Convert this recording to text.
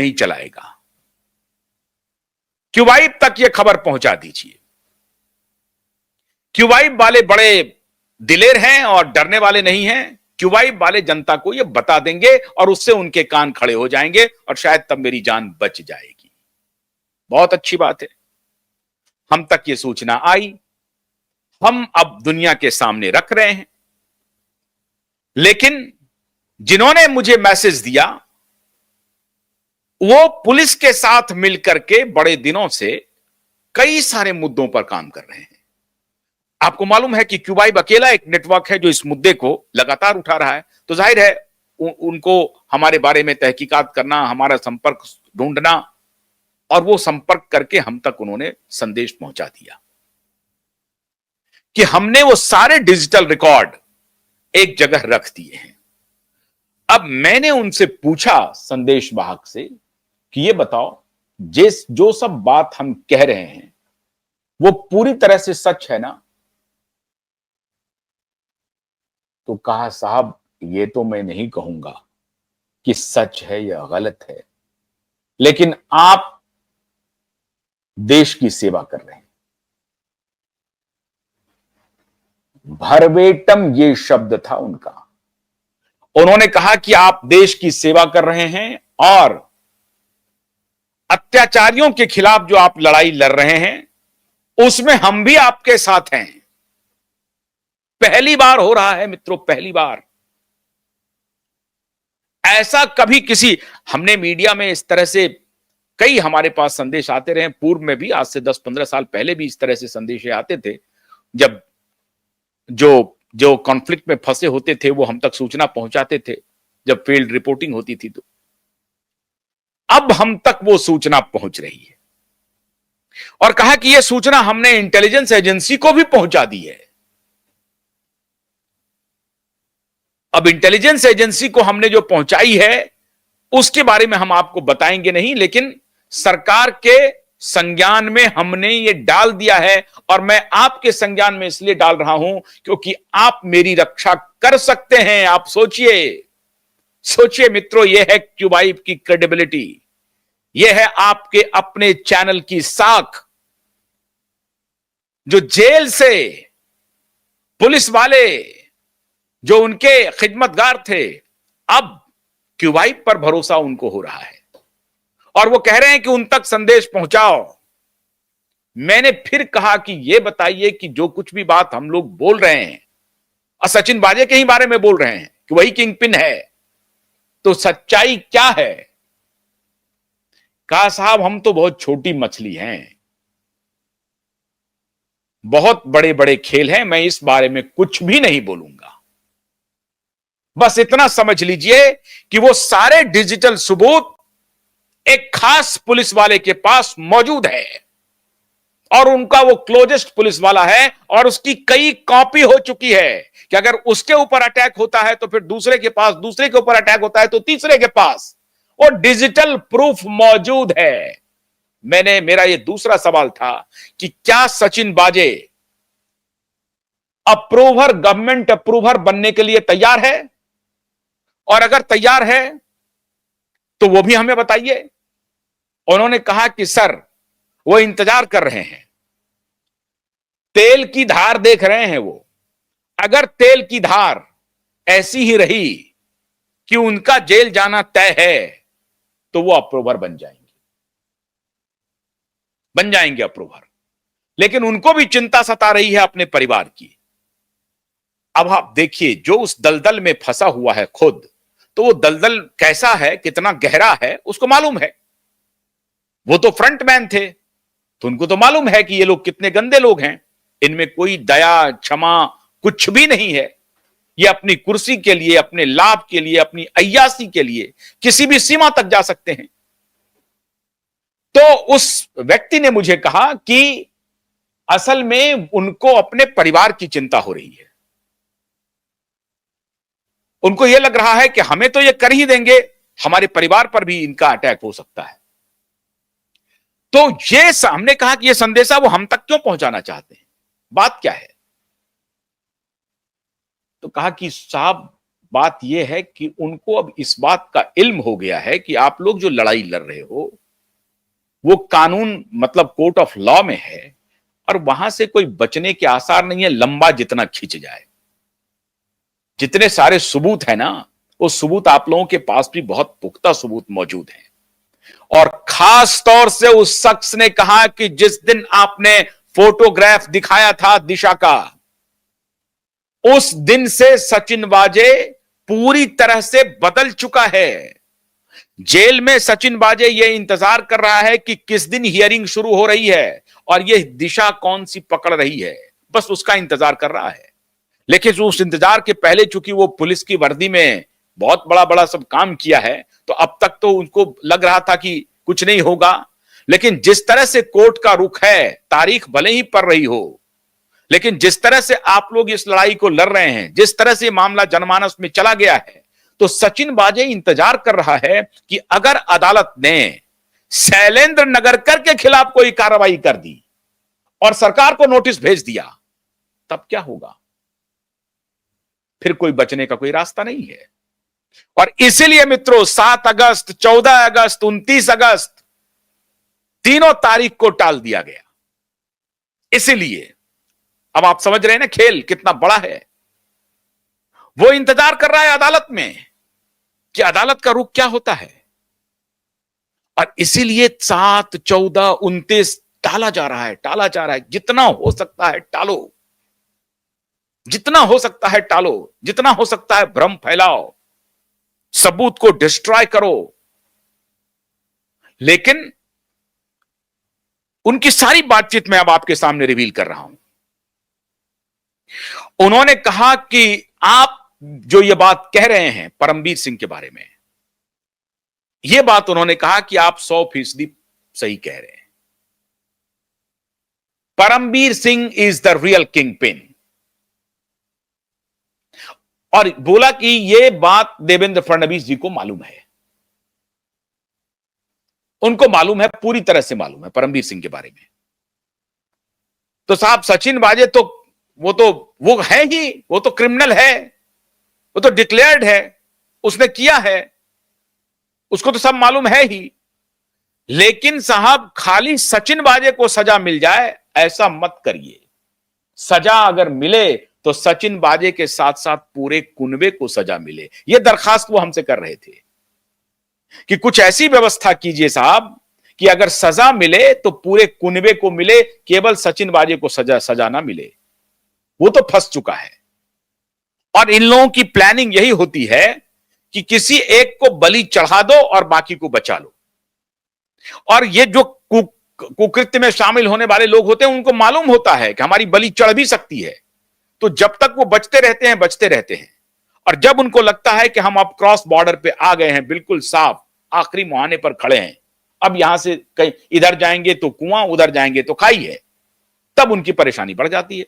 नहीं चलाएगा। क्यूबाइब तक यह खबर पहुंचा दीजिए। क्यूबाइब वाले बड़े दिलेर हैं और डरने वाले नहीं हैं। क्यूबाइब वाले जनता को यह बता देंगे और उससे उनके कान खड़े हो जाएंगे और शायद तब मेरी जान बच जाएगी। बहुत अच्छी बात है, हम तक यह सूचना आई, हम अब दुनिया के सामने रख रहे हैं। लेकिन जिन्होंने मुझे मैसेज दिया वो पुलिस के साथ मिलकर के बड़े दिनों से कई सारे मुद्दों पर काम कर रहे हैं। आपको मालूम है कि क्यूबाइब अकेला एक नेटवर्क है जो इस मुद्दे को लगातार उठा रहा है। तो जाहिर है उनको हमारे बारे में तहकीकात करना, हमारा संपर्क ढूंढना, और वो संपर्क करके हम तक उन्होंने संदेश पहुंचा दिया कि हमने वो सारे डिजिटल रिकॉर्ड एक जगह रख दिए हैं। अब मैंने उनसे पूछा संदेश वाहक से कि ये बताओ, जो सब बात हम कह रहे हैं वो पूरी तरह से सच है ना? तो कहा, साहब ये तो मैं नहीं कहूंगा कि सच है या गलत है, लेकिन आप देश की सेवा कर रहे हैं। भरवेटम ये शब्द था उनका। उन्होंने कहा कि आप देश की सेवा कर रहे हैं और अत्याचारियों के खिलाफ जो आप लड़ाई लड़ रहे हैं उसमें हम भी आपके साथ हैं। पहली बार हो रहा है मित्रों, पहली बार। ऐसा कभी किसी, हमने मीडिया में इस तरह से कई हमारे पास संदेश आते रहे, पूर्व में भी, आज से 10-15 साल पहले भी इस तरह से संदेश आते थे। जब जो कॉन्फ्लिक्ट में फंसे होते थे वो हम तक सूचना पहुंचाते थे, जब फील्ड रिपोर्टिंग होती थी। तो अब हम तक वो सूचना पहुंच रही है और कहा कि यह सूचना हमने इंटेलिजेंस एजेंसी को भी पहुंचा दी है। अब इंटेलिजेंस एजेंसी को हमने जो पहुंचाई है उसके बारे में हम आपको बताएंगे नहीं, लेकिन सरकार के संज्ञान में हमने ये डाल दिया है। और मैं आपके संज्ञान में इसलिए डाल रहा हूं क्योंकि आप मेरी रक्षा कर सकते हैं। आप सोचिए मित्रों, यह है क्यूबाइब की क्रेडिबिलिटी, यह है आपके अपने चैनल की साख। जो जेल से पुलिस वाले जो उनके खिदमतगार थे, अब क्यूबाइब पर भरोसा उनको हो रहा है और वो कह रहे हैं कि उन तक संदेश पहुंचाओ। मैंने फिर कहा कि ये बताइए कि जो कुछ भी बात हम लोग बोल रहे हैं, सचिन वाजे के ही बारे में बोल रहे हैं कि वही किंग पिन है, तो सच्चाई क्या है? कहा, साहब हम तो बहुत छोटी मछली हैं, बहुत बड़े बड़े खेल हैं, मैं इस बारे में कुछ भी नहीं बोलूंगा। बस इतना समझ लीजिए कि वो सारे डिजिटल सबूत एक खास पुलिस वाले के पास मौजूद है और उनका वो क्लोजेस्ट पुलिस वाला है और उसकी कई कॉपी हो चुकी है कि अगर उसके ऊपर अटैक होता है तो फिर दूसरे के पास, दूसरे के ऊपर अटैक होता है तो तीसरे के पास वो डिजिटल प्रूफ मौजूद है। मेरा ये दूसरा सवाल था कि क्या सचिन वाजे अप्रूवर, गवर्नमेंट अप्रूवर बनने के लिए तैयार है? और अगर तैयार है तो वो भी हमें बताइए। उन्होंने कहा कि सर वो इंतजार कर रहे हैं, तेल की धार देख रहे हैं वो। अगर तेल की धार ऐसी ही रही कि उनका जेल जाना तय है तो वो अप्रूवर बन जाएंगे अप्रूवर। लेकिन उनको भी चिंता सता रही है अपने परिवार की। अब आप देखिए, जो उस दलदल में फंसा हुआ है खुद, तो वो दलदल कैसा है, कितना गहरा है, उसको मालूम है। वो तो फ्रंटमैन थे तो उनको तो मालूम है कि ये लोग कितने गंदे लोग हैं, इनमें कोई दया क्षमा कुछ भी नहीं है। ये अपनी कुर्सी के लिए, अपने लाभ के लिए, अपनी अय्यासी के लिए किसी भी सीमा तक जा सकते हैं। तो उस व्यक्ति ने मुझे कहा कि असल में उनको अपने परिवार की चिंता हो रही है। उनको यह लग रहा है कि हमें तो ये कर ही देंगे, हमारे परिवार पर भी इनका अटैक हो सकता है। तो ये हमने कहा कि ये संदेशा वो हम तक क्यों पहुंचाना चाहते हैं, बात क्या है? तो कहा कि साहब बात यह है कि उनको अब इस बात का इल्म हो गया है कि आप लोग जो लड़ाई लड़ रहे हो वो कानून मतलब कोर्ट ऑफ लॉ में है और वहां से कोई बचने के आसार नहीं है, लंबा जितना खींच जाए। जितने सारे सबूत है ना, वो सबूत आप लोगों के पास भी बहुत पुख्ता सबूत मौजूद हैं। और खास तौर से उस शख्स ने कहा कि जिस दिन आपने फोटोग्राफ दिखाया था दिशा का, उस दिन से सचिन वाजे पूरी तरह से बदल चुका है। जेल में सचिन वाजे यह इंतजार कर रहा है कि किस दिन हियरिंग शुरू हो रही है और यह दिशा कौन सी पकड़ रही है, बस उसका इंतजार कर रहा है। लेकिन उस इंतजार के पहले चूंकि वो पुलिस की वर्दी में बहुत बड़ा बड़ा सब काम किया है, तो अब तक तो उनको लग रहा था कि कुछ नहीं होगा। लेकिन जिस तरह से कोर्ट का रुख है, तारीख भले ही पड़ रही हो, लेकिन जिस तरह से आप लोग इस लड़ाई को लड़ रहे हैं, जिस तरह से मामला जनमानस में चला गया है, तो सचिन वाजे इंतजार कर रहा है कि अगर अदालत ने शैलेंद्र नगरकर के खिलाफ कोई कार्रवाई कर दी और सरकार को नोटिस भेज दिया, तब क्या होगा? फिर कोई बचने का कोई रास्ता नहीं है। और इसीलिए मित्रों 7 अगस्त, 14 अगस्त, 29 अगस्त तीनों तारीख को टाल दिया गया। इसीलिए अब आप समझ रहे हैं ना खेल कितना बड़ा है। वो इंतजार कर रहा है अदालत में कि अदालत का रुख क्या होता है, और इसीलिए 7, 14, 29 टाला जा रहा है, टाला जा रहा है। जितना हो सकता है टालो, जितना हो सकता है टालो, जितना हो सकता है भ्रम फैलाओ, सबूत को डिस्ट्रॉय करो। लेकिन उनकी सारी बातचीत मैं अब आपके सामने रिवील कर रहा हूं। उन्होंने कहा कि आप जो ये बात कह रहे हैं परमबीर सिंह के बारे में, यह बात उन्होंने कहा कि आप 100% सही कह रहे हैं। Parambir Singh is the real king pin. और बोला कि यह बात देवेंद्र फडणवीस जी को मालूम है, उनको मालूम है, पूरी तरह से मालूम है परमबीर सिंह के बारे में। तो साहब सचिन वाजे तो वो है ही, वो तो क्रिमिनल है, वो तो डिक्लेयर्ड है, उसने किया है, उसको तो सब मालूम है ही। लेकिन साहब खाली सचिन वाजे को सजा मिल जाए ऐसा मत करिए। सजा अगर मिले तो सचिन वाजे के साथ साथ पूरे कुनबे को सजा मिले। यह दरखास्त वो हमसे कर रहे थे कि कुछ ऐसी व्यवस्था कीजिए साहब कि अगर सजा मिले तो पूरे कुनबे को मिले, केवल सचिन वाजे को सजा ना मिले। वो तो फंस चुका है। और इन लोगों की प्लानिंग यही होती है कि किसी एक को बलि चढ़ा दो और बाकी को बचा लो। और ये जो कुकृत्य में शामिल होने वाले लोग होते हैं, उनको मालूम होता है कि हमारी बलि चढ़ भी सकती है, तो जब तक वो बचते रहते हैं। और जब उनको लगता है कि हम अब क्रॉस बॉर्डर पे आ गए हैं, बिल्कुल साफ आखिरी मुहाने पर खड़े हैं, अब यहां से कहीं इधर जाएंगे तो कुआं, उधर जाएंगे तो खाई है, तब उनकी परेशानी बढ़ जाती है।